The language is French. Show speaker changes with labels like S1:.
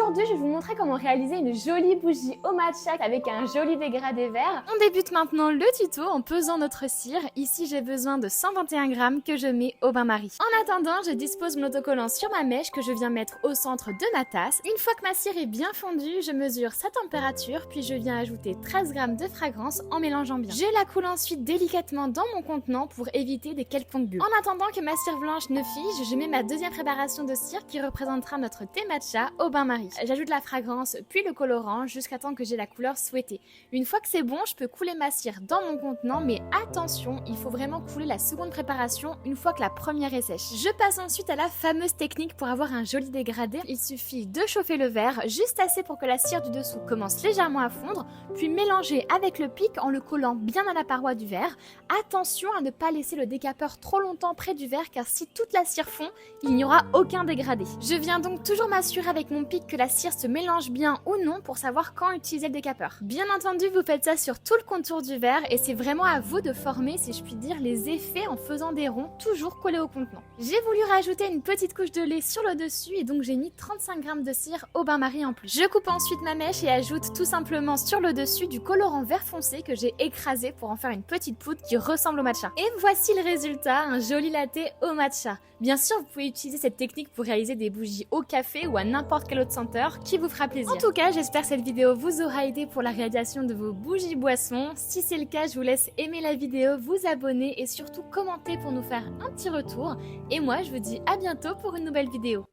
S1: Aujourd'hui, je vais vous montrer comment réaliser une jolie bougie au matcha avec un joli dégradé vert. On débute maintenant le tuto en pesant notre cire. Ici, j'ai besoin de 121 grammes que je mets au bain-marie. En attendant, je dispose mon autocollant sur ma mèche que je viens mettre au centre de ma tasse. Une fois que ma cire est bien fondue, je mesure sa température, puis je viens ajouter 13 grammes de fragrance en mélangeant bien. Je la coule ensuite délicatement dans mon contenant pour éviter des quelconques bulles. En attendant que ma cire blanche ne fige, je mets ma deuxième préparation de cire qui représentera notre thé matcha au bain-marie. J'ajoute la fragrance puis le colorant jusqu'à temps que j'ai la couleur souhaitée. Une fois que c'est bon, je peux couler ma cire dans mon contenant, mais attention, il faut vraiment couler la seconde préparation une fois que la première est sèche. Je passe ensuite à la fameuse technique pour avoir un joli dégradé. Il suffit de chauffer le verre, juste assez pour que la cire du dessous commence légèrement à fondre, puis mélanger avec le pic en le collant bien à la paroi du verre. Attention à ne pas laisser le décapeur trop longtemps près du verre, car si toute la cire fond, il n'y aura aucun dégradé. Je viens donc toujours m'assurer avec mon pic que la cire se mélange bien ou non pour savoir quand utiliser le décapeur. Bien entendu, vous faites ça sur tout le contour du verre et c'est vraiment à vous de former, si je puis dire, les effets en faisant des ronds toujours collés au contenant. J'ai voulu rajouter une petite couche de lait sur le dessus et donc j'ai mis 35 grammes de cire au bain-marie en plus. Je coupe ensuite ma mèche et ajoute tout simplement sur le dessus du colorant vert foncé que j'ai écrasé pour en faire une petite poudre qui ressemble au matcha. Et voici le résultat, un joli latte au matcha. Bien sûr, vous pouvez utiliser cette technique pour réaliser des bougies au café ou à n'importe quelle autre senteur qui vous fera plaisir. En tout cas, j'espère que cette vidéo vous aura aidé pour la réalisation de vos bougies boissons. Si c'est le cas, je vous laisse aimer la vidéo, vous abonner et surtout commenter pour nous faire un petit retour. Et moi, je vous dis à bientôt pour une nouvelle vidéo.